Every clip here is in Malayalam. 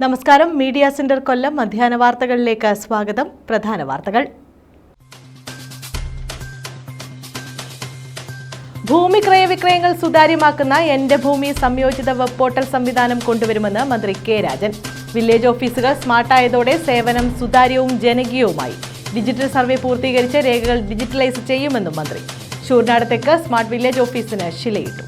നമസ്കാരം. മീഡിയ സെന്റർ കൊല്ലം മധ്യാഹ്ന വാർത്തകളിലേക്ക് സ്വാഗതം. പ്രധാന വാർത്തകൾ. ഭൂമി ക്രയവിക്രയങ്ങൾ സുതാര്യമാക്കുന്ന എന്റെ ഭൂമി സംയോജിത വെബ് പോർട്ടൽ സംവിധാനം കൊണ്ടുവരുമെന്ന് മന്ത്രി കെ രാജൻ. വില്ലേജ് ഓഫീസുകൾ സ്മാർട്ടായതോടെ സേവനം സുതാര്യവും ജനകീയവുമായി. ഡിജിറ്റൽ സർവേ പൂർത്തീകരിച്ച് രേഖകൾ ഡിജിറ്റലൈസ് ചെയ്യുമെന്നും മന്ത്രി. ശൂർനാട് തെക്ക് സ്മാർട്ട് വില്ലേജ് ഓഫീസിന് ശിലയിട്ടു.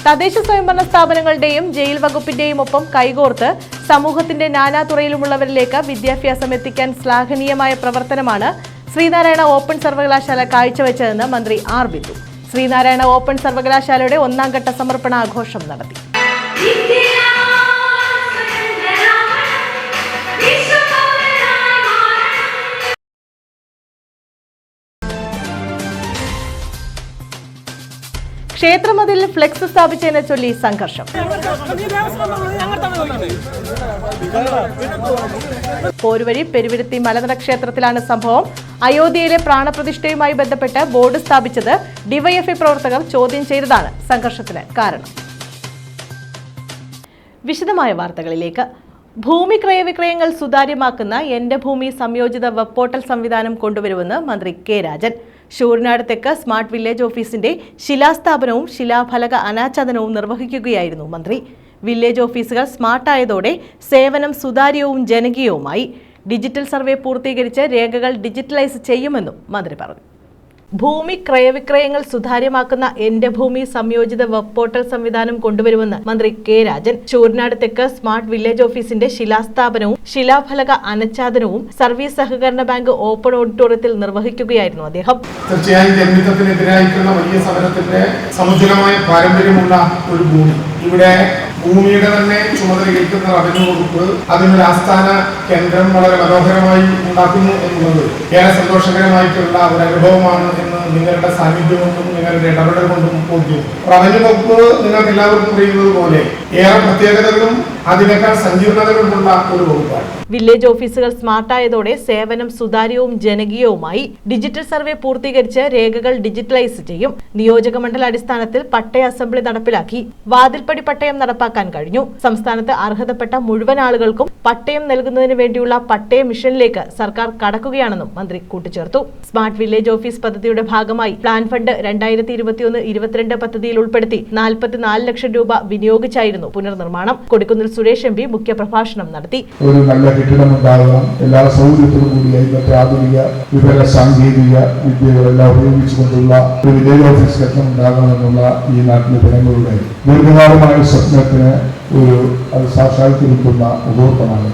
തദ്ദേശ സ്വയംഭരണ സ്ഥാപനങ്ങളുടെയും ജയിൽ വകുപ്പിന്റെയും ഒപ്പം കൈകോർത്ത് സമൂഹത്തിന്റെ നാനാതുറയിലുമുള്ളവരിലേക്ക് വിദ്യാഭ്യാസം എത്തിക്കാൻ ശ്ലാഘനീയമായ പ്രവർത്തനമാണ് ശ്രീനാരായണ ഓപ്പൺ സർവകലാശാല കാഴ്ചവെച്ചതെന്ന് മന്ത്രി ആർ ബിന്ദു. ശ്രീനാരായണ ഓപ്പൺ സർവകലാശാലയുടെ 1ാം ഘട്ട സമർപ്പണാഘോഷം നടത്തി. ക്ഷേത്രമതിൽ ഫ്ലെക്സ് സ്ഥാപിച്ചതിനെ ചൊല്ലി സംഘർഷം. പോരുവഴി പെരുവിരുത്തി മലനട ക്ഷേത്രത്തിലാണ് സംഭവം. അയോധ്യയിലെ പ്രാണപ്രതിഷ്ഠയുമായി ബന്ധപ്പെട്ട് ബോർഡ് സ്ഥാപിച്ചത് ഡിവൈഎഫ്ഐ പ്രവർത്തകർ ചോദ്യം ചെയ്തതാണ് സംഘർഷത്തിന് കാരണം. വിശദമായ വാർത്തകളിലേക്ക്. ഭൂമി ക്രയവിക്രയങ്ങൾ സുതാര്യമാക്കുന്ന എന്റെ ഭൂമി സംയോജിത വെബ് പോർട്ടൽ സംവിധാനം കൊണ്ടുവരുമെന്ന് മന്ത്രി കെ രാജൻ. ശൂർനാട് തെക്ക് സ്മാർട്ട് വില്ലേജ് ഓഫീസിന്റെ ശിലാസ്ഥാപനവും ശിലാഫലക അനാച്ഛാദനവും നിർവഹിക്കുകയായിരുന്നു മന്ത്രി. വില്ലേജ് ഓഫീസുകൾ സ്മാർട്ടായതോടെ സേവനം സുതാര്യവും ജനകീയവുമായി. ഡിജിറ്റൽ സർവേ പൂർത്തീകരിച്ച് രേഖകൾ ഡിജിറ്റലൈസ് ചെയ്യുമെന്നും മന്ത്രി പറഞ്ഞു. ഭൂമി ക്രയവിക്രയങ്ങൾ സുതാര്യമാക്കുന്ന എന്റെ ഭൂമി സംയോജിത വെബ് പോർട്ടൽ സംവിധാനം കൊണ്ടുവരുമെന്ന് മന്ത്രി കെ രാജൻ. ശൂർനാട് തെക്ക് സ്മാർട്ട് വില്ലേജ് ഓഫീസിന്റെ ശിലാസ്ഥാപനവും ശിലാഫലക അനാച്ഛാദനവും സർവീസ് സഹകരണ ബാങ്ക് ഓപ്പൺ ഓഡിറ്റോറിയത്തിൽ നിർവഹിക്കുകയായിരുന്നു അദ്ദേഹം. തീർച്ചയായും ജന്മിത്തത്തിനെതിരായിട്ടുള്ള വലിയ സമരത്തിന്റെ സമുചിതമായ പാരമ്പര്യമുള്ള ഒരു ഭൂമി, ഇവിടെ ഭൂമിയുടെ തന്നെ ചുമതല ഏൽക്കുന്ന റവന്യൂ വകുപ്പ് അതിനൊരു ആസ്ഥാന കേന്ദ്രം വളരെ മനോഹരമായി ഉണ്ടാക്കുന്നു എന്നുള്ളത് ഏറെ സന്തോഷകരമായിട്ടുള്ള ഒരു അനുഭവമാണ് എന്ന് നിങ്ങളുടെ സാന്നിധ്യം കൊണ്ടും നിങ്ങളുടെ ഇടപെടൽ കൊണ്ടും ബോധ്യം. റവന്യൂ വകുപ്പ് നിങ്ങൾക്ക് എല്ലാവർക്കും അറിയുന്നത് പോലെ ഏറെ പ്രത്യേകതകളും അതിനേക്കാൾ സങ്കീർണതകളുമുള്ള ഒരു വകുപ്പാണ്. വില്ലേജ് ഓഫീസുകൾ സ്മാർട്ടായതോടെ സേവനം സുതാര്യവും ജനകീയവുമായി. ഡിജിറ്റൽ സർവേ പൂർത്തീകരിച്ച് രേഖകൾ ഡിജിറ്റലൈസ് ചെയ്യും. നിയോജക മണ്ഡല അടിസ്ഥാനത്തിൽ പട്ടയ അസംബ്ലി നടപ്പിലാക്കി. വാതിൽപ്പടി പട്ടയം നടപ്പാക്കാൻ കഴിഞ്ഞു. സംസ്ഥാനത്ത് അർഹതപ്പെട്ട മുഴുവൻ ആളുകൾക്കും പട്ടയം നൽകുന്നതിന് വേണ്ടിയുള്ള പട്ടയ മിഷനിലേക്ക് സർക്കാർ കടക്കുകയാണെന്നും മന്ത്രി കൂട്ടിച്ചേർത്തു. സ്മാർട്ട് വില്ലേജ് ഓഫീസ് പദ്ധതിയുടെ ഭാഗമായി പ്ലാൻ ഫണ്ട് 2021-22 പദ്ധതിയിൽ ഉൾപ്പെടുത്തി 44 ലക്ഷം രൂപ വിനിയോഗിച്ചായിരുന്നു പുനർനിർമ്മാണം. കൊടിക്കുന്നിൽ സുരേഷ് എം പി മുഖ്യപ്രഭാഷണം നടത്തി. കെട്ടിടമുണ്ടാകണം, എല്ലാ സൗകര്യത്തോടും കൂടിയായി മറ്റ് ആധുനിക വിവര സാങ്കേതിക വിദ്യകളെല്ലാം ഉപയോഗിച്ചുകൊണ്ടുള്ള ഒരു വില്ലേജ് ഓഫീസ് കെട്ടിടം ഉണ്ടാകണമെന്നുള്ള ഈ നാട്ടിലെ ജനങ്ങളുടെ ദീർഘകാലമായ സ്വപ്നത്തിന് അത് സാക്ഷാത്കരിക്കുന്ന മുഹൂർത്തമാണ്.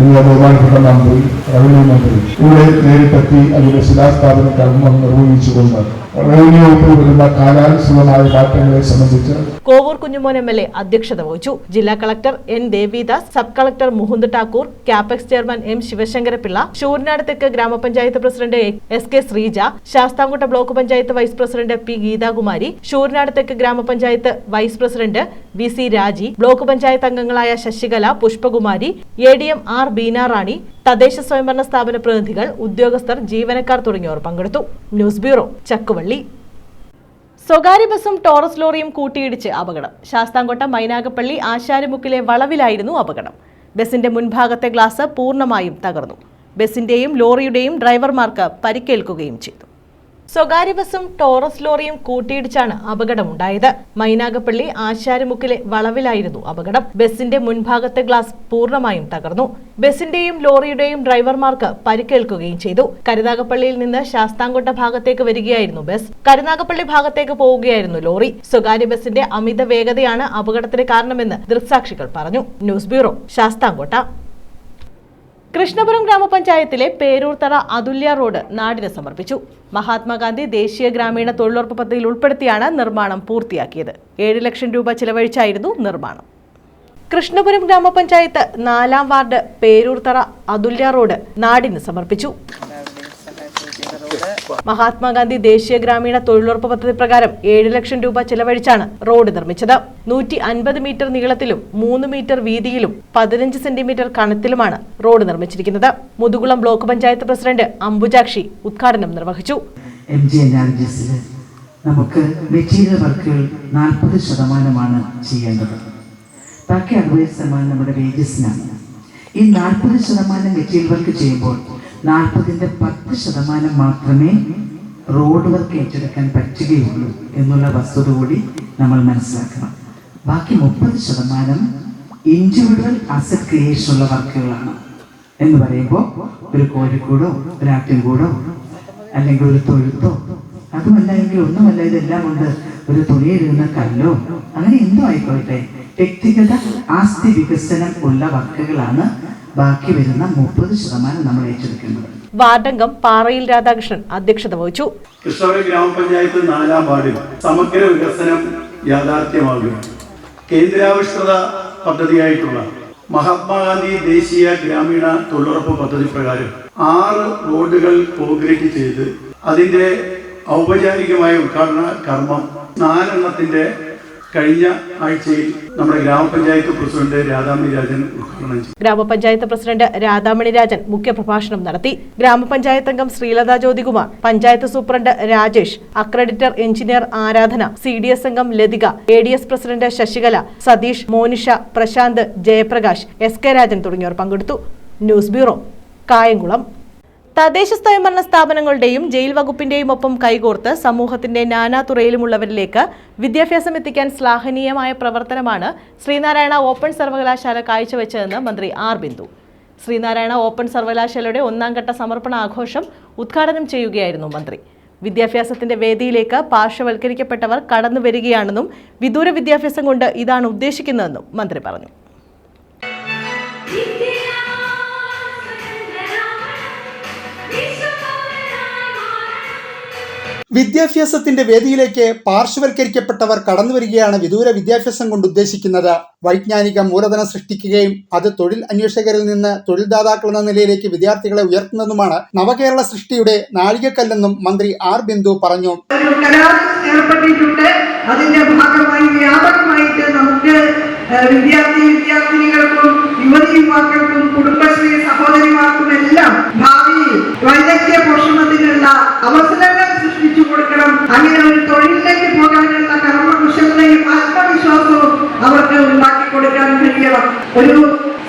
ഇന്ന് ബഹുമാനപ്പെട്ട മന്ത്രി, റവന്യൂ മന്ത്രി ഇവിടെ നേരിട്ടെത്തി അതിന്റെ ശിലാസ്ഥാപന കർമ്മം നിർവഹിച്ചുകൊണ്ട് റവന്യൂ വകുപ്പിൽ വരുന്ന കാലാനുസൃതമായ മാറ്റങ്ങളെ സംബന്ധിച്ച് കോവൂർ കുഞ്ഞുമോൻ MLA അധ്യക്ഷത വഹിച്ചു. ജില്ലാ collector N Devidas, sub collector Mukund Thakur, Capex chairman M Sivasankarapillai, Sooranad തെക്ക് grama panchayat president SK Sreeja, Sasthamcotta block panchayat vice president P Geethakumari, Sooranad തെക്ക് grama panchayat vice president VC Raji, block panchayat അംഗങ്ങളായ ശശികല, പുഷ്പകുമാരി, ADM R ബീനാറാണി, തദ്ദേശ സ്വയംഭരണ സ്ഥാപന പ്രതിനിധികൾ, ഉദ്യോഗസ്ഥർ, ജീവനക്കാർ തുടങ്ങിയവർ പങ്കെടുത്തു. News bureau, Chakkuvalli. സ്വകാര്യ ബസും ടോറസ് ലോറിയും കൂട്ടിയിടിച്ച് അപകടം. ശാസ്താംകോട്ട മൈനാഗപ്പള്ളി ആശാരിമുക്കിലെ വളവിലായിരുന്നു അപകടം. ബസിന്റെ മുൻഭാഗത്തെ ഗ്ലാസ് പൂർണ്ണമായും തകർന്നു. ബസിന്റെയും ലോറിയുടെയും ഡ്രൈവർമാർക്ക് പരിക്കേൽക്കുകയും ചെയ്തു. സ്വകാര്യ ബസും ടോറസ് ലോറിയും കൂട്ടിയിടിച്ചാണ് അപകടമുണ്ടായത്. മൈനാഗപ്പള്ളി ആശാരിമുക്കിലെ വളവിലായിരുന്നു അപകടം. ബസിന്റെ മുൻഭാഗത്തെ ഗ്ലാസ് പൂർണ്ണമായും തകർന്നു. ബസിന്റെയും ലോറിയുടെയും ഡ്രൈവർമാർക്ക് പരിക്കേൽക്കുകയും ചെയ്തു. കരുനാഗപ്പള്ളിയിൽ നിന്ന് ശാസ്താംകോട്ട ഭാഗത്തേക്ക് വരികയായിരുന്നു ബസ്. കരുനാഗപ്പള്ളി ഭാഗത്തേക്ക് പോവുകയായിരുന്നു ലോറി. സ്വകാര്യ ബസിന്റെ അമിത വേഗതയാണ് അപകടത്തിന് കാരണമെന്ന് ദൃക്സാക്ഷികൾ പറഞ്ഞു. News bureau, Sasthamkotta. കൃഷ്ണപുരം ഗ്രാമപഞ്ചായത്തിലെ പേരൂർത്തറ അതുല്യ റോഡ് നാടിന് സമർപ്പിച്ചു. മഹാത്മാഗാന്ധി ദേശീയ ഗ്രാമീണ തൊഴിലുറപ്പ് പദ്ധതിയിൽ ഉൾപ്പെടുത്തിയാണ് നിർമ്മാണം പൂർത്തിയാക്കിയത്. 7 ലക്ഷം രൂപ ചിലവഴിച്ചായിരുന്നു നിർമ്മാണം. കൃഷ്ണപുരം ഗ്രാമപഞ്ചായത്ത് 4ാം വാർഡ് പേരൂർത്തറ അതുല്യ റോഡ് നാടിന് സമർപ്പിച്ചു. മഹാത്മാഗാന്ധി ദേശീയ ഗ്രാമീണ തൊഴിലുറപ്പ് പദ്ധതി പ്രകാരം 7 ലക്ഷം രൂപ ചെലവഴിച്ചാണ് റോഡ് നിർമ്മിച്ചത്. 150 മീറ്റർ നീളത്തിലും 3 മീറ്റർ വീതിയിലും 15 സെന്റിമീറ്റർ കനത്തിലുമാണ് റോഡ് നിർമ്മിച്ചിരിക്കുന്നത്. മുതുകുളം ബ്ലോക്ക് പഞ്ചായത്ത് പ്രസിഡന്റ് അംബുജാക്ഷി ഉദ്ഘാടനം നിർവഹിച്ചു. നമുക്ക് മെറ്റീരിയൽ വർക്കുകൾ 40% ചെയ്യേണ്ടത്. ബാക്കി 60% നമ്മുടെ വേജസിനാണ്. ഈ 40% മെറ്റീരിയൽ വർക്ക് ചെയ്യുമ്പോൾ 40-ന്റെ 10% മാത്രമേ റോഡ് വർക്ക് ഏറ്റെടുക്കാൻ പറ്റുകയുള്ളൂ എന്നുള്ള വസ്തുത കൂടി നമ്മൾ മനസ്സിലാക്കണം. ബാക്കി 30% ഇൻഡിവിജ്വൽ അസറ്റ് ക്രിയേഷനുള്ള വർക്കുകളാണ്. എന്ന് പറയുമ്പോൾ ഒരു കോഴിക്കൂടോ ഒരു ആട്ടിൻകൂടോ അല്ലെങ്കിൽ ഒരു തൊഴുത്തോ, അതുമല്ല എങ്കിൽ ഒന്നുമല്ല, ഇതെല്ലാം കൊണ്ട് ഒരു തുണിയിടുന്ന കല്ലോ അങ്ങനെ എന്തോ ആയിക്കോട്ടെ, വ്യക്തിഗത ആസ്തി വികസനം ഉള്ള വർക്കുകളാണ് ബാക്കി വരുന്ന 30% നമ്മൾ ഏറ്റെടുക്കേണ്ടത്. വാർഡംഗം പാറയിൽ രാധാകൃഷ്ണൻ അധ്യക്ഷത വഹിച്ചു. കൃഷ്ണപുരം ഗ്രാമപഞ്ചായത്ത് 4-ാം വാർഡിൽ സമഗ്ര വികസനം യാഥാർത്ഥ്യമാകുക. കേന്ദ്രാവിഷ്കൃത പദ്ധതിയായിട്ടുള്ള മഹാത്മാഗാന്ധി ദേശീയ ഗ്രാമീണ തൊഴിലുറപ്പ് പദ്ധതി പ്രകാരം 6 റോഡുകൾ കോൺക്രീറ്റ് ചെയ്ത് അതിന്റെ ഔപചാരികമായ ഉദ്ഘാടന കർമ്മം 4 കഴിഞ്ഞ ആഴ്ചയിൽ നമ്മുടെ ഗ്രാമപഞ്ചായത്ത് പ്രസിഡന്റ് രാധാമണി രാജൻ ഉദ്ഘാടനം ചെയ്തു. ഗ്രാമപഞ്ചായത്ത് പ്രസിഡന്റ് രാധാമണി രാജൻ മുഖ്യപ്രഭാഷണം നടത്തി. ഗ്രാമപഞ്ചായത്ത് അംഗം Sreelatha Jyothikumar, panchayat superintendent Rajesh, accreditor engineer Aradhana, CDS അംഗം Lathika, ADS president Sasikala, Satheesh, Monisha, Prasanth, Jayaprakash, SK Rajan തുടങ്ങിയവർ പങ്കെടുത്തു. News bureau, Kayamkulam. തദ്ദേശ സ്വയംഭരണ സ്ഥാപനങ്ങളുടെയും ജയിൽ വകുപ്പിന്റെയും ഒപ്പം കൈകോർത്ത് സമൂഹത്തിന്റെ നാനാതുറയിലുമുള്ളവരിലേക്ക് വിദ്യാഭ്യാസം എത്തിക്കാൻ ശ്ലാഘനീയമായ പ്രവർത്തനമാണ് ശ്രീനാരായണ ഓപ്പൺ സർവകലാശാല കാഴ്ചവെച്ചതെന്ന് മന്ത്രി ആർ ബിന്ദു. ശ്രീനാരായണ ഓപ്പൺ സർവകലാശാലയുടെ 1-ാം ഘട്ട സമർപ്പണ ആഘോഷം ഉദ്ഘാടനം ചെയ്യുകയായിരുന്നു മന്ത്രി. വിദ്യാഭ്യാസത്തിന്റെ വേദിയിലേക്ക് പാർശ്വവൽക്കരിക്കപ്പെട്ടവർ കടന്നു വരികയാണെന്നും വിദൂര വിദ്യാഭ്യാസം കൊണ്ട് ഇതാണ് ഉദ്ദേശിക്കുന്നതെന്നും മന്ത്രി പറഞ്ഞു. വിദ്യാഭ്യാസത്തിന്റെ വേദിയിലേക്ക് പാർശ്വവൽക്കരിക്കപ്പെട്ടവർ കടന്നുവരികയാണ് വിദൂര വിദ്യാഭ്യാസം കൊണ്ട് ഉദ്ദേശിക്കുന്നത്. വൈജ്ഞാനിക മൂലധനം സൃഷ്ടിക്കുകയും അത് തൊഴിൽ അന്വേഷകരിൽ നിന്ന് തൊഴിൽദാതാക്കൾ എന്ന നിലയിലേക്ക് വിദ്യാർത്ഥികളെ ഉയർത്തുന്നതുമാണ് നവകേരള സൃഷ്ടിയുടെ നാഴികക്കല്ലെന്നും മന്ത്രി ആർ ബിന്ദു പറഞ്ഞു. അതിന്റെ ഭാഗമായി വ്യാപകമായിട്ട് നമുക്ക് വിദ്യാർത്ഥിനികൾക്കും യുവതീ-യുവാക്കൾക്കും കുടുംബശ്രീ സഹോദരിമാർക്കും എല്ലാം ഭാവിയിൽ വൈദഗ്ധ്യ പോഷണത്തിനുള്ള അവസരങ്ങൾ സൃഷ്ടിച്ചു കൊടുക്കണം. അങ്ങനെ ഒരു തൊഴിലിലേക്ക് പോകാനുള്ള കർമ്മകുശലതയും ആത്മവിശ്വാസവും അവർക്ക് ഉണ്ടാക്കി കൊടുക്കാൻ കഴിയണം. ഒരു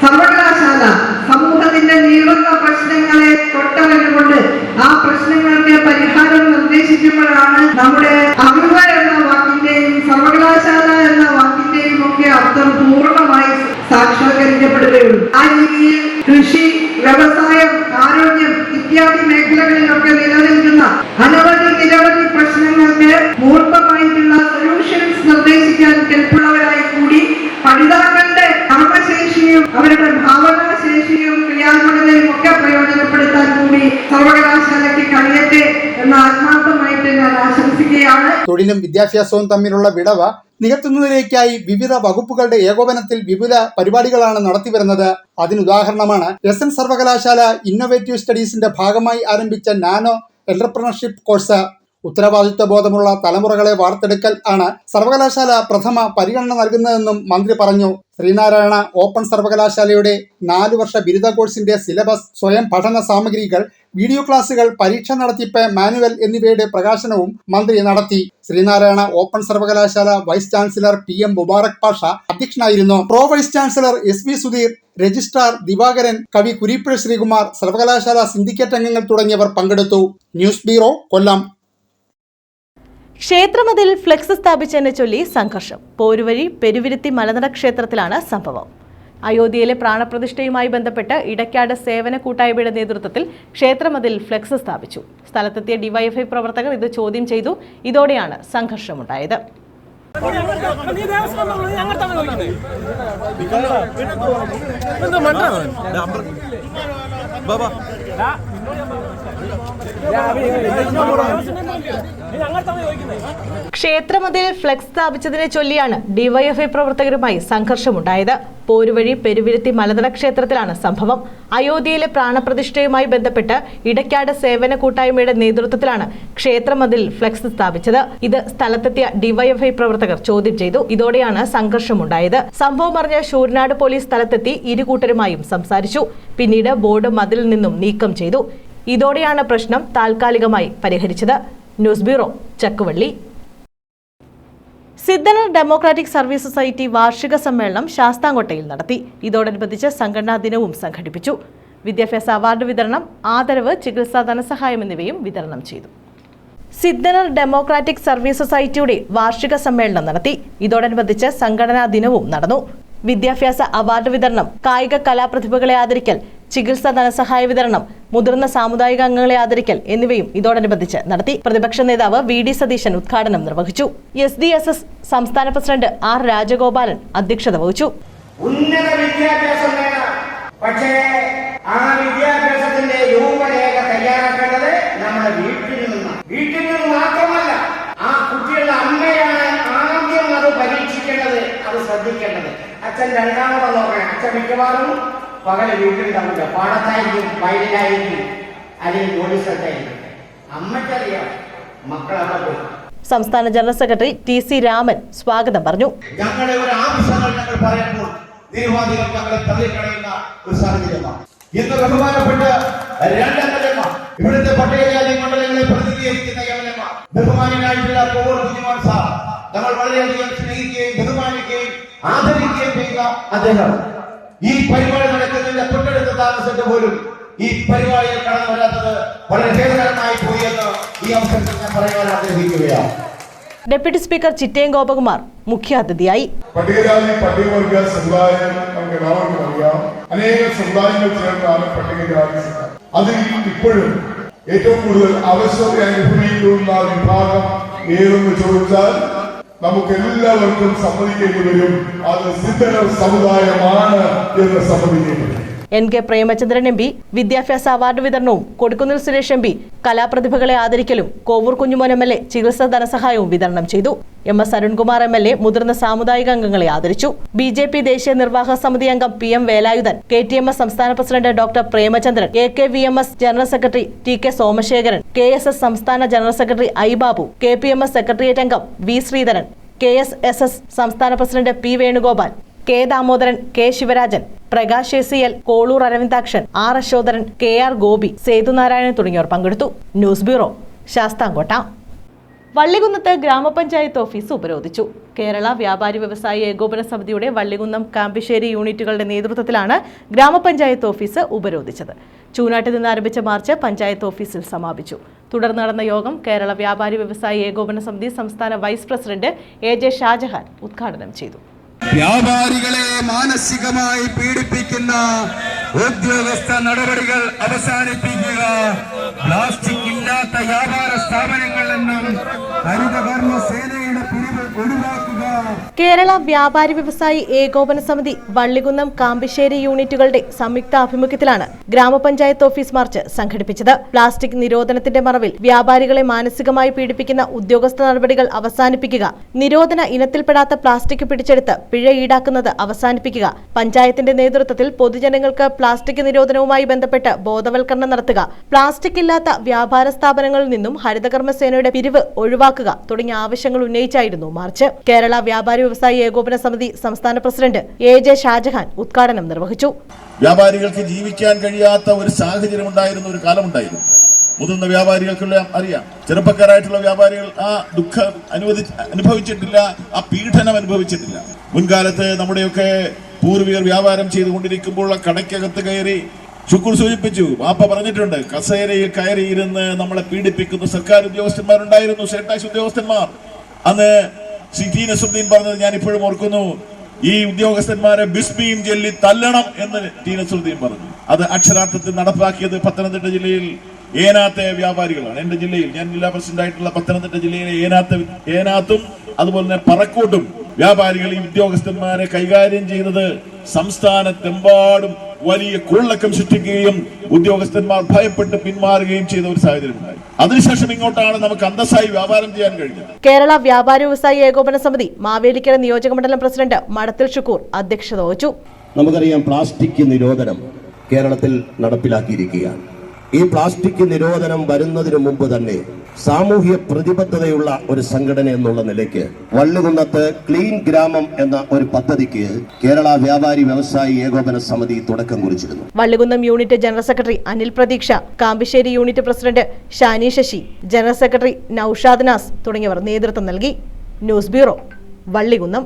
സർവകലാശാല സമൂഹത്തിന്റെ നീളുന്ന പ്രശ്നങ്ങളെ തൊട്ടറിഞ്ഞുകൊണ്ട് ആ പ്രശ്നങ്ങൾക്ക് പരിഹാരം നിർദ്ദേശിക്കുമ്പോഴാണ് നമ്മുടെ അറിവ് എന്ന വാക്കിന്റെയും സർവകലാശാല എന്ന വാക്കിന്റെയും ഒക്കെ അർത്ഥം പൂർണ്ണമായി സാക്ഷാത്കരിക്കപ്പെടുകയുള്ളൂ. ആ രീതിയിൽ കൃഷി, വ്യവസായം, ആരോഗ്യം ഇത്യാദി മേഖലകളിലൊക്കെ നിലനിൽക്കുന്ന നിരവധി പ്രശ്നങ്ങൾക്ക് മൂർത്തമായിട്ടുള്ള സൊല്യൂഷൻസ് നിർദ്ദേശിക്കാൻ കെൽപ്പുള്ളവരായി കൂടി പഠിതാക്കളുടെ കർമ്മശേഷിയും അവരുടെ ഭാവനാശേഷിയും ക്രിയാത്മകതയും ഒക്കെ പ്രയോജനപ്പെടുത്താൻ കൂടി സർവകലാശാലയ്ക്ക് കഴിയട്ടെ എന്ന് ആത്മാർത്ഥമായിട്ട് ഞാൻ ആശംസിക്കുകയാണ്. തൊഴിലും വിദ്യാഭ്യാസവും തമ്മിലുള്ള വിടവ് നികത്തുന്നതിലേക്കായി വിവിധ വകുപ്പുകളുടെ ഏകോപനത്തിൽ വിപുല പരിപാടികളാണ് നടത്തിവരുന്നത്. അതിനുദാഹരണമാണ് SN സർവകലാശാല ഇന്നോവേറ്റീവ് സ്റ്റഡീസിന്റെ ഭാഗമായി ആരംഭിച്ച നാനോ എന്റർപ്രണർഷിപ്പ് കോഴ്സ്. ഉത്തരവാദിത്വ ബോധമുള്ള തലമുറകളെ വാർത്തെടുക്കൽ ആണ് സർവകലാശാല പ്രഥമ പരിഗണന നൽകുന്നതെന്നും മന്ത്രി പറഞ്ഞു. ശ്രീനാരായണ ഓപ്പൺ സർവകലാശാലയുടെ 4 വർഷ ബിരുദ കോഴ്സിന്റെ സിലബസ്, സ്വയം പഠന സാമഗ്രികൾ, വീഡിയോ ക്ലാസുകൾ, പരീക്ഷ നടത്തിപ്പ് മാനുവൽ എന്നിവയുടെ പ്രകാശനവും മന്ത്രി നടത്തി. ശ്രീനാരായണ ഓപ്പൺ സർവകലാശാല vice chancellor PM Mubarak Pasha അധ്യക്ഷനായിരുന്നു. Pro vice chancellor SV Sudheer, registrar Divakaran, കവി കുരീപ്പുഴ ശ്രീകുമാർ, സർവകലാശാല സിൻഡിക്കേറ്റ് അംഗങ്ങൾ തുടങ്ങിയവർ പങ്കെടുത്തു. News bureau, Kollam. ക്ഷേത്രമതിൽ ഫ്ലെക്സ് സ്ഥാപിച്ചതിനെ ചൊല്ലി സംഘർഷം. പോരുവഴി പെരുവിരുത്തി മലനട ക്ഷേത്രത്തിലാണ് സംഭവം. അയോധ്യയിലെ പ്രാണപ്രതിഷ്ഠയുമായി ബന്ധപ്പെട്ട് ഇടക്കാട് സേവന കൂട്ടായ്മയുടെ നേതൃത്വത്തിൽ ക്ഷേത്രമതിൽ ഫ്ലെക്സ് സ്ഥാപിച്ചു. സ്ഥലത്തെത്തിയ DYFI പ്രവർത്തകർ ഇത് ചോദ്യം ചെയ്തു. ഇതോടെയാണ് സംഘർഷമുണ്ടായത്. ക്ഷേത്രമതിൽ ഫ്ലെക്സ് സ്ഥാപിച്ചതിനെ ചൊല്ലിയാണ് DYFI പ്രവർത്തകരുമായി സംഘർഷമുണ്ടായത്. പോരുവഴി പെരുവിരുത്തി മലനട ക്ഷേത്രത്തിലാണ് സംഭവം. അയോധ്യയിലെ പ്രാണപ്രതിഷ്ഠയുമായി ബന്ധപ്പെട്ട് ഇടക്കാട് സേവന കൂട്ടായ്മയുടെ നേതൃത്വത്തിലാണ് ക്ഷേത്രമതിൽ ഫ്ലെക്സ് സ്ഥാപിച്ചത്. ഇത് സ്ഥലത്തെത്തിയ DYFI പ്രവർത്തകർ ചോദ്യം ചെയ്തു. ഇതോടെയാണ് സംഘർഷമുണ്ടായത്. സംഭവം അറിഞ്ഞ ശൂരനാട് പോലീസ് സ്ഥലത്തെത്തി ഇരുകൂട്ടരുമായും സംസാരിച്ചു. പിന്നീട് ബോർഡ് മതിലിൽ നിന്നും നീക്കം ചെയ്തു. ഇതോടെയാണ് പ്രശ്നം താൽക്കാലികമായി പരിഹരിച്ചത്. News bureau, Chakkuvally. Sidhanar democratic service society വാർഷിക സമ്മേളനം ശാസ്താംകോട്ടയിൽ നടത്തി. ഇതോടനുബന്ധിച്ച് സംഘടനാ ദിനവും സംഘടിപ്പിച്ചു. വിദ്യാഭ്യാസ അവാർഡ് വിതരണം, ആദരവ്, ചികിത്സാ ധനസഹായം എന്നിവയും വിതരണം ചെയ്തു. സിദ്ധനർ ഡെമോക്രാറ്റിക് സർവീസ് സൊസൈറ്റിയുടെ വാർഷിക സമ്മേളനം നടത്തി. ഇതോടനുബന്ധിച്ച് സംഘടനാ ദിനവും നടന്നു. വിദ്യാഭ്യാസ അവാർഡ് വിതരണം, കായിക കലാപ്രതിഭകളെ ആദരിക്കൽ, ചികിത്സാ ധനസഹായ വിതരണം, മുതിർന്ന സാമുദായിക അംഗങ്ങളെ ആദരിക്കൽ എന്നിവയും ഇതോടനുബന്ധിച്ച് നടത്തി. പ്രതിപക്ഷ നേതാവ് വി.ഡി. സതീശൻ ഉദ്ഘാടനം നിർവഹിച്ചു. SDSS സംസ്ഥാന പ്രസിഡന്റ് R. രാജഗോപാലൻ അധ്യക്ഷത വഹിച്ചു. ഉന്നത വിദ്യാഭ്യാസം നേടാം, പക്ഷേ ആ വിദ്യാഭ്യാസത്തിന്റെ രൂപരേഖ തയ്യാറാക്കേണ്ടത് നമ്മുടെ വീട്ടിൽ നിന്ന് മാത്രമല്ല, ആ കുട്ടികളുടെ അമ്മയാണ് ആദ്യം അത് പരീക്ഷിക്കേണ്ടത്, അത് ശ്രദ്ധിക്കേണ്ടത്. അച്ഛൻ രണ്ടാമത് നോക്കണം. അച്ഛൻ മിക്കവാറും പകല് വീട്ടിലുണ്ടാവില്ല, പാടത്തായിരിക്കും, വയലിലായിരിക്കും, അല്ലെങ്കിൽ ജോലി സ്ഥലത്തായിരിക്കും. അമ്മയ്ക്കറിയാം മക്കളവിടെ പോയി. സംസ്ഥാന ജനറൽ സെക്രട്ടറി TC രാമൻ സ്വാഗതം പറഞ്ഞു. ഞങ്ങളുടെ ഒരു ആവശ്യങ്ങൾ ഞങ്ങൾ പറയുമ്പോൾ നിരവധികൾ ഞങ്ങളെ തള്ളിക്കളയുന്ന ഒരു സാഹചര്യമാണ്. ഇന്ന് ബഹുമാനപ്പെട്ട രണ്ടംഗന്മാർ, ഇവിടുത്തെ പട്ടികജാതി മണ്ഡലങ്ങളെ പ്രതിനിധീകരിക്കുന്ന യവനന്മാർ, ബഹുമാനായിട്ടുള്ള കോവൂർ കുഞ്ഞുമോൻ സാർ, നമ്മൾ വളരെയധികം സ്നേഹിക്കുകയും ബഹുമാനിക്കുകയും ആദരിക്കുകയും ചെയ്യുന്ന അദ്ദേഹം ഈ പരിപാടി നടക്കുന്നതിന്റെ തൊട്ടടുത്ത താമസത്തെ പോലും ഈ പരിപാടിയിൽ കടന്നു വരാത്തത് വളരെ ഖേദകരമായി പോയി എന്ന് ഈ അവസരത്തിൽ ഞാൻ പറയാൻ ആഗ്രഹിക്കുകയാണ്. ഡെപ്യൂട്ടി സ്പീക്കർ ചിറ്റയം ഗോപകുമാർ മുഖ്യാതിഥിയായി. പട്ടികജാതി പട്ടികവർഗ സമുദായം നമുക്ക് എല്ലാവർക്കും അറിയാം. അനേക സമുദായങ്ങൾ ചേർന്നാണ് പട്ടികജാതി. അത് ഇപ്പോഴും ഏറ്റവും കൂടുതൽ അവശത അനുഭവിക്കുന്ന വിഭാഗം ഏതെന്ന് ചോദിച്ചാൽ നമുക്ക് എല്ലാവർക്കും സമ്മതിക്കേണ്ടി വരും. അത് സിദ്ധനർ സമുദായമാണ് എന്ന് സമ്മതിക്കേണ്ടി വരും. NK പ്രേമചന്ദ്രൻ MP വിദ്യാഭ്യാസ അവാർഡ് വിതരണവും, കൊടുക്കുന്നിൽ സുരേഷ് MP കലാപ്രതിഭകളെ ആദരിക്കലും, കോവൂർ കുഞ്ഞുമോൻ MLA ചികിത്സാ ധനസഹായവും വിതരണം ചെയ്തു. MS അരുൺകുമാർ MLA മുതിർന്ന സാമുദായിക അംഗങ്ങളെ ആദരിച്ചു. BJP ദേശീയ നിർവാഹക സമിതി അംഗം PM വേലായുധൻ, KTMS സംസ്ഥാന president doctor Premachandran, AKVMS general secretary TK Somasekharan, KSS സംസ്ഥാന general secretary I Babu, KPMS secretariat അംഗം V ശ്രീധരൻ, KSSS സംസ്ഥാന president P Venugopal, K Damodaran, K Sivarajan, Prakash ACL, Kolur Aravindakshan, R Asodharan, KR Gopi, Sethunarayanan തുടങ്ങിയവർ പങ്കെടുത്തു. News bureau, Sasthamkotta. വള്ളികുന്നത്ത് ഗ്രാമപഞ്ചായത്ത് ഓഫീസ് ഉപരോധിച്ചു. കേരള വ്യാപാരി വ്യവസായി ഏകോപന സമിതിയുടെ വള്ളികുന്നം കാമ്പിശ്ശേരി യൂണിറ്റുകളുടെ നേതൃത്വത്തിലാണ് ഗ്രാമപഞ്ചായത്ത് ഓഫീസ് ഉപരോധിച്ചത്. ചൂനാട്ടിൽ നിന്ന് ആരംഭിച്ച മാർച്ച് പഞ്ചായത്ത് ഓഫീസിൽ സമാപിച്ചു. തുടർന്ന് നടന്ന യോഗം കേരള വ്യാപാരി വ്യവസായി ഏകോപന സമിതി സംസ്ഥാന വൈസ് പ്രസിഡന്റ് AJ ഷാജഹാൻ ഉദ്ഘാടനം ചെയ്തു. വ്യാപാരികളെ മാനസികമായി പീഡിപ്പിക്കുന്ന ഉദ്യോഗസ്ഥ നടപടികൾ അവസാനിപ്പിക്കുക. പ്ലാസ്റ്റിക് ഇല്ലാത്ത വ്യാപാര സ്ഥാപനങ്ങളിൽ നിന്നും ഹരിതകർമ്മ സേനയുടെ പിരിവ് ഒഴിവാക്കുക. കേരള വ്യാപാരി വ്യവസായി ഏകോപന സമിതി വള്ളികുന്നം കാമ്പിശ്ശേരി യൂണിറ്റുകളുടെ സംയുക്ത ആഭിമുഖ്യത്തിലാണ് ഗ്രാമപഞ്ചായത്ത് ഓഫീസ് മാർച്ച് സംഘടിപ്പിച്ചത്. പ്ലാസ്റ്റിക് നിരോധനത്തിന്റെ മറവിൽ വ്യാപാരികളെ മാനസികമായി പീഡിപ്പിക്കുന്ന ഉദ്യോഗസ്ഥ നടപടികൾ അവസാനിപ്പിക്കുക, നിരോധന ഇനത്തിൽപ്പെടാത്ത പ്ലാസ്റ്റിക് പിടിച്ചെടുത്ത് പിഴ ഈടാക്കുന്നത് അവസാനിപ്പിക്കുക, പഞ്ചായത്തിന്റെ നേതൃത്വത്തിൽ പൊതുജനങ്ങൾക്ക് പ്ലാസ്റ്റിക് നിരോധനവുമായി ബന്ധപ്പെട്ട് ബോധവൽക്കരണം നടത്തുക, പ്ലാസ്റ്റിക് ഇല്ലാത്ത വ്യാപാര സ്ഥാപനങ്ങളിൽ നിന്നും ഹരിതകർമ്മ സേനയുടെ പിരിവ് ഒഴിവാക്കുക തുടങ്ങിയ ആവശ്യങ്ങൾ ഉന്നയിച്ചായിരുന്നു മാർച്ച്. കേരള വ്യാപാരി വ്യവസായി ഏകോപന സമിതി സംസ്ഥാന പ്രസിഡന്റ് AJ ഷാജഹാൻ ഉദ്ഘാടനം നിർവഹിച്ചു. വ്യാപാരികൾക്ക് ജീവിക്കാൻ കഴിയാത്ത ഒരു സാഹചര്യം ഉണ്ടായിരുന്ന ഒരു കാലമുണ്ടായിരുന്നു. മുതിർന്ന വ്യാപാരികൾക്കെല്ലാം അറിയാം. ചെറുപ്പക്കാരായിട്ടുള്ള വ്യാപാരികൾ ആ ദുഃഖം അനുഭവിച്ചിട്ടില്ല, ആ പീഡനം അനുഭവിച്ചിട്ടില്ല. മുൻകാലത്ത് നമ്മുടെയൊക്കെ പൂർവികർ വ്യാപാരം ചെയ്തുകൊണ്ടിരിക്കുമ്പോൾ കടയ്ക്കകത്ത് കയറി ശുക്ർ സൂചിപ്പിച്ചു, വാപ്പ പറഞ്ഞിട്ടുണ്ട്, കസേരയിൽ കയറിയിരുന്ന് നമ്മളെ പീഡിപ്പിക്കുന്ന സർക്കാർ ഉദ്യോഗസ്ഥന്മാരുണ്ടായിരുന്നു, ടാക്സ് ഉദ്യോഗസ്ഥന്മാർ. അന്ന് T. നസറുദ്ദീൻ പറഞ്ഞത് ഞാൻ ഇപ്പോഴും ഓർക്കുന്നു. ഈ ഉദ്യോഗസ്ഥന്മാരെ ബിസ്മിയും ചൊല്ലി തല്ലണം എന്ന് T. നസറുദ്ദീൻ പറഞ്ഞു. അത് അക്ഷരാർത്ഥത്തിൽ നടപ്പാക്കിയത് പത്തനംതിട്ട ജില്ലയിൽ ഏനാത്തെ വ്യാപാരികളാണ്. എന്റെ ജില്ലയിൽ, ഞാൻ ജില്ലാ പ്രസിഡന്റ് ആയിട്ടുള്ള പത്തനംതിട്ട ജില്ലയിലെ ഏനാത്തും അതുപോലെ തന്നെ പറക്കോട്ടും വ്യാപാരികൾ ഈ ഉദ്യോഗസ്ഥന്മാരെ കൈകാര്യം ചെയ്യുന്നത് സംസ്ഥാനത്തെമ്പാടും വലിയ കുഴലക്കം സൃഷ്ടിക്കുകയും ഉദ്യോഗസ്ഥന്മാർ ഭയപ്പെട്ട് പിന്മാറുകയും ചെയ്ത ഒരു സാഹചര്യമുണ്ടായി. അതിനുശേഷം ഇങ്ങോട്ടാണ് നമുക്ക് അന്തസ്സായി വ്യാപാരം ചെയ്യാൻ കഴിഞ്ഞത്. കേരള വ്യാപാരി വ്യവസായി ഏകോപന സമിതി മാവേലിക്കര നിയോജക മണ്ഡലം പ്രസിഡന്റ് മടത്തിൽ ഷുക്കൂർ അധ്യക്ഷത വഹിച്ചു. നമുക്കറിയാം, പ്ലാസ്റ്റിക് നിരോധനം കേരളത്തിൽ നടപ്പിലാക്കിയിരിക്കുകയാണ്. ഈ പ്ലാസ്റ്റിക് നിരോധനം വരുന്നതിന് മുമ്പ് തന്നെ സാമൂഹ്യ പ്രതിബദ്ധതയുള്ള ഒരു സംഘടന എന്നുള്ള നിലയ്ക്ക് വള്ളികുന്നത്ത് ക്ലീൻ ഗ്രാമം എന്ന ഒരു പദ്ധതിക്ക് കേരള വ്യാപാരി വ്യവസായി ഏകോപന സമിതി തുടക്കം കുറിച്ചിരുന്നു. Vallikunnam unit general secretary Anil Pratheeksha, Kambissery unit president Shani Sasi, general secretary Noushad Naz തുടങ്ങിയവർ നേതൃത്വം നൽകി. News bureau, Vallikunnam.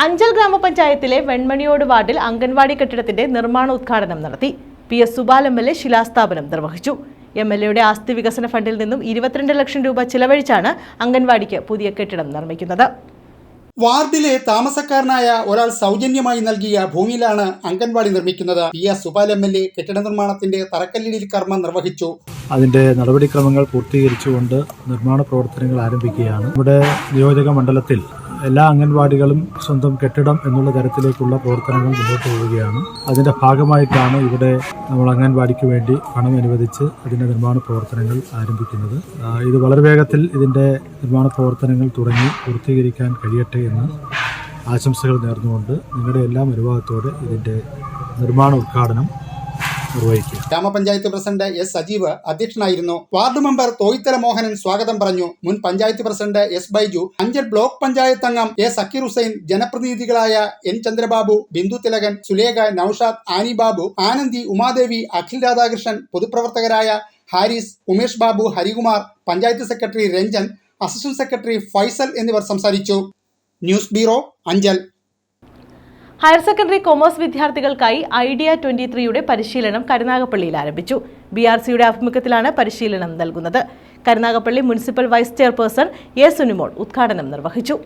അഞ്ചൽ ഗ്രാമപഞ്ചായത്തിലെ വെൺമണിയോട് വാർഡിൽ അംഗൻവാടി കെട്ടിടത്തിന്റെ നിർമ്മാണോദ്ഘാടനം നടത്തി. PS സുബാൽ MLA ശിലാസ്ഥാപനം നിർവഹിച്ചു. MLAയുടെ ആസ്തി വികസന ഫണ്ടിൽ നിന്നും 22 ലക്ഷം രൂപ ചിലവഴിച്ചാണ് അംഗൻവാടിക്ക് പുതിയ കെട്ടിടം നിർമ്മിക്കുന്നത്. വാർഡിലെ താമസക്കാരനായ ഒരാൾ സൗജന്യമായി നൽകിയ ഭൂമിയിലാണ് അംഗൻവാടി നിർമ്മിക്കുന്നത്. PS സുബാൽ MLA കെട്ടിട നിർമ്മാണത്തിന്റെ തറക്കല്ലിടൽ കർമ്മം നിർവഹിച്ചു. അതിന്റെ നടപടിക്രമങ്ങൾ പൂർത്തീകരിച്ചുകൊണ്ട് നിർമ്മാണ പ്രവർത്തനങ്ങൾ ആരംഭിക്കുകയാണ്. നമ്മുടെ നിയോജക മണ്ഡലത്തിൽ എല്ലാ അംഗൻവാടികളും സ്വന്തം കെട്ടിടം എന്നുള്ള തരത്തിലേക്കുള്ള പ്രവർത്തനങ്ങൾ മുന്നോട്ട് പോവുകയാണ്. അതിന്റെ ഭാഗമായിട്ടാണ് ഇവിടെ നമ്മൾ അംഗൻവാടിക്ക് വേണ്ടി പണം അനുവദിച്ച് അതിന്റെ നിർമ്മാണ പ്രവർത്തനങ്ങൾ ആരംഭിക്കുന്നത്. ഇത് വളരെ വേഗത്തിൽ ഇതിന്റെ നിർമ്മാണ പ്രവർത്തനങ്ങൾ തുടങ്ങി പൂർത്തീകരിക്കാൻ കഴിയട്ടെ എന്ന് ആശംസകൾ നേർന്നുകൊണ്ട് നിങ്ങളുടെ എല്ലാം അനുവാദത്തോടെ ഇതിന്റെ നിർമ്മാണ ഉദ്ഘാടനം നിർവഹിക്കുക. ഗ്രാമപഞ്ചായത്ത് പ്രസിഡന്റ് S സജീവ് അധ്യക്ഷനായിരുന്നു. വാർഡ് മെമ്പർ തോയിത്തല മോഹനൻ സ്വാഗതം പറഞ്ഞു. മുൻ panchayat president S Baiju, Anchal block panchayat അംഗം A സക്കീർ ഹുസൈൻ, ജനപ്രതിനിധികളായ N ചന്ദ്രബാബു, ബിന്ദു തിലകൻ, സുലേഖ, നൌഷാദ്, ആനി ബാബു, ആനന്ദി, ഉമാദേവി, അഖിൽ രാധാകൃഷ്ണൻ, പൊതുപ്രവർത്തകരായ Haris, Umesh Babu, Harikumar, panchayat secretary Ranjan, assistant secretary Faisal എന്നിവർ സംസാരിച്ചു. News bureau, Anchal. Higher secondary commerce വിദ്യാർത്ഥികൾക്കായി ഐഡിയ 23യുടെ പരിശീലനം കരുനാഗപ്പള്ളിയിൽ ആരംഭിച്ചു. BRCയുടെ ആഭിമുഖ്യത്തിലാണ് പരിശീലനം നൽകുന്നത്. Karunagappally municipal vice chairperson A Sunimol ഉദ്ഘാടനം നിർവഹിച്ചു.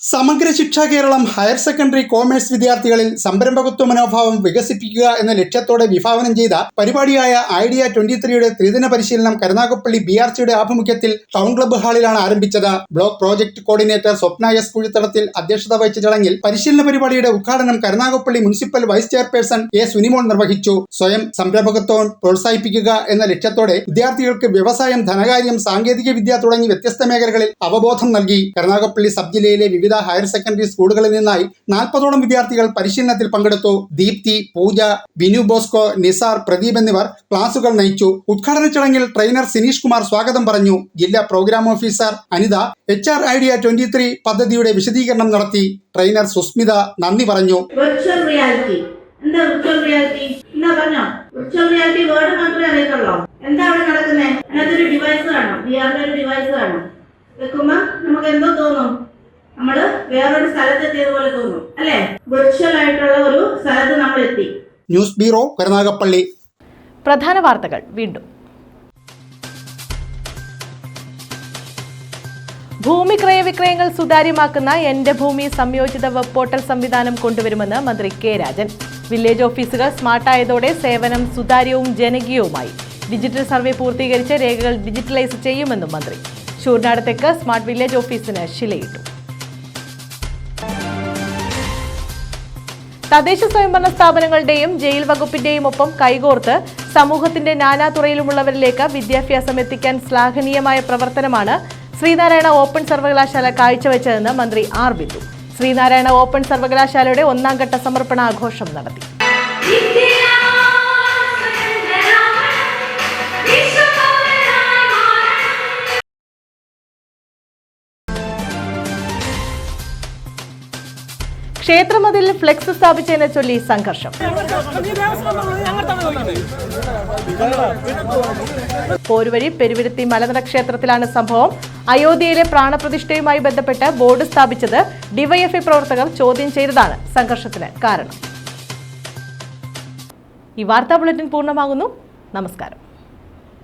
സമഗ്ര ശിക്ഷാ കേരളം ഹയർ സെക്കൻഡറി കോമേഴ്സ് വിദ്യാർത്ഥികളിൽ സംരംഭകത്വ മനോഭാവം വികസിപ്പിക്കുക എന്ന ലക്ഷ്യത്തോടെ വിഭാവനം ചെയ്ത പരിപാടിയായ ഐഡിയ 23യുടെ ത്രിദിന പരിശീലനം കരുനാഗപ്പള്ളി BRCയുടെ ആഭിമുഖ്യത്തിൽ ടൗൺ ക്ലബ്ബ് ഹാളിലാണ് ആരംഭിച്ചത്. Block project coordinator Swapna S കുഴിത്തടത്തിൽ അധ്യക്ഷത വഹിച്ച ചടങ്ങിൽ പരിശീലന പരിപാടിയുടെ ഉദ്ഘാടനം Karunagappally municipal vice chairperson A Sunimol നിർവഹിച്ചു. സ്വയം സംരംഭകത്വം പ്രോത്സാഹിപ്പിക്കുക എന്ന ലക്ഷ്യത്തോടെ വിദ്യാർത്ഥികൾക്ക് വ്യവസായം, ധനകാര്യം, സാങ്കേതിക വിദ്യ തുടങ്ങി വ്യത്യസ്ത മേഖലകളിൽ അവബോധം നൽകി. കരുനാഗപ്പള്ളി സബ് ജില്ലയിലെ വിവിധ ഹയർ സെക്കൻഡറി സ്കൂളുകളിൽ നിന്നായി 40ഓളം വിദ്യാർത്ഥികൾ പരിശീലനത്തിൽ പങ്കെടുത്തു. ദീപ്തി, പൂജ, ബിനു ബോസ്കോ, നിസാർ, പ്രദീപ് എന്നിവർ ക്ലാസുകൾ നയിച്ചു. ഉദ്ഘാടന ചടങ്ങിൽ ട്രെയിനർ സിനീഷ് കുമാർ സ്വാഗതം പറഞ്ഞു. ജില്ലാ programme officer Anitha HR idea 23 പദ്ധതിയുടെ വിശദീകരണം നടത്തി. ട്രെയിനർ സുസ്മിത നന്ദി പറഞ്ഞു. വിർച്വൽ റിയാലിറ്റി എന്താ? വിർച്വൽ റിയാലിറ്റി എന്താ പറഞ്ഞോ? വിർച്വൽ റിയാലിറ്റി വേർഡ് മാത്രമേ അറിയത്തുള്ളൂ. എന്താ അവിടെ നടക്കുന്നത്? അതിനകത്തൊരു ഡിവൈസ് കാണും. VR ഒരു ഡിവൈസ് കാണും. വെക്കുമ്പോ നമുക്ക് എന്തോ തോന്നും? നമ്മള് വേറൊരു സ്ഥലത്തെത്തിയത് പോലെ തോന്നും, അല്ലെ? വിർച്വൽ ആയിട്ടുള്ള ഒരു സ്ഥലത്ത് നമ്മൾ എത്തി. News bureau, Karunagappally. പ്രധാന വാർത്തകൾ വീണ്ടും. ഭൂമി ക്രയവിക്രയങ്ങൾ സുതാര്യമാക്കുന്ന എന്റെ ഭൂമി സംയോജിത വെബ് പോർട്ടൽ സംവിധാനം കൊണ്ടുവരുമെന്ന് മന്ത്രി K രാജൻ. വില്ലേജ് ഓഫീസുകൾ സ്മാർട്ടായതോടെ സേവനം സുതാര്യവും ജനകീയവുമായി. ഡിജിറ്റൽ സർവേ പൂർത്തീകരിച്ച് രേഖകൾ ഡിജിറ്റലൈസ് ചെയ്യുമെന്നും മന്ത്രി. ശൂർനാട് തെക്ക് സ്മാർട്ട് വില്ലേജ് ഓഫീസിന് ശിലയിട്ടു. തദ്ദേശ സ്വയംഭരണ സ്ഥാപനങ്ങളുടെയും ജയിൽ വകുപ്പിന്റെയും ഒപ്പം കൈകോർത്ത് സമൂഹത്തിന്റെ നാനാതുറയിലുമുള്ളവരിലേക്ക് വിദ്യാഭ്യാസം എത്തിക്കാൻ ശ്ലാഘനീയമായ പ്രവർത്തനമാണ് ശ്രീനാരായണ ഓപ്പൺ സർവകലാശാല കാഴ്ചവെച്ചതെന്ന് മന്ത്രി R ബിന്ദു. ശ്രീനാരായണ ഓപ്പൺ സർവകലാശാലയുടെ 1ാം ഘട്ട സമർപ്പണാഘോഷം നടത്തി. ക്ഷേത്രമതിലിൽ ഫ്ലെക്സ് സ്ഥാപിച്ചതിനെ ചൊല്ലി സംഘർഷം. പോരുവഴി പെരുവിരുത്തി മലനട ക്ഷേത്രത്തിലാണ് സംഭവം. അയോധ്യയിലെ പ്രാണപ്രതിഷ്ഠയുമായി ബന്ധപ്പെട്ട് ബോർഡ് സ്ഥാപിച്ചത് DYFI പ്രവർത്തകർ ചോദ്യം ചെയ്തതാണ് സംഘർഷത്തിന് കാരണം. ഈ വാർത്താ ബുള്ളറ്റിൻ പൂർണ്ണമാകുന്നു. നമസ്കാരം.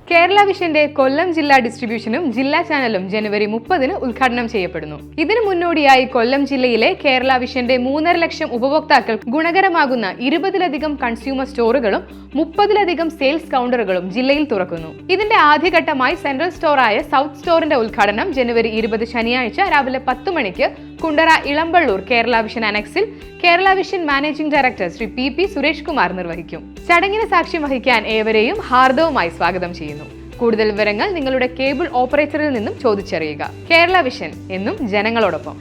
കേരള വിഷന്റെ കൊല്ലം ജില്ലാ ഡിസ്ട്രിബ്യൂഷനും ജില്ലാ ചാനലും ജനുവരി 30-ന് ഉദ്ഘാടനം ചെയ്യപ്പെടുന്നു. ഇതിനു മുന്നോടിയായി കൊല്ലം ജില്ലയിലെ കേരള വിഷന്റെ 3.5 ലക്ഷം ഉപഭോക്താക്കൾ ഗുണകരമാകുന്ന 20-ലധികം കൺസ്യൂമർ സ്റ്റോറുകളും 30-ലധികം സെയിൽസ് കൗണ്ടറുകളും ജില്ലയിൽ തുറക്കുന്നു. ഇതിന്റെ ആദ്യഘട്ടമായി സെൻട്രൽ സ്റ്റോറായ സൗത്ത് സ്റ്റോറിന്റെ ഉദ്ഘാടനം ജനുവരി 20 ശനിയാഴ്ച രാവിലെ 10 മണിക്ക് കുണ്ടറ ഇളമ്പള്ളൂർ കേരള വിഷൻ അനക്സിൽ Kerala vision managing director Sree PP Suresh Kumar നിർവഹിക്കും. ചടങ്ങിന് സാക്ഷ്യം വഹിക്കാൻ ഏവരെയും ഹാർദവമായി സ്വാഗതം ചെയ്യുന്നു. കൂടുതൽ വിവരങ്ങൾ നിങ്ങളുടെ കേബിൾ ഓപ്പറേറ്ററിൽ നിന്നും ചോദിച്ചറിയുക. കേരള വിഷൻ എന്നും ജനങ്ങളോടൊപ്പം.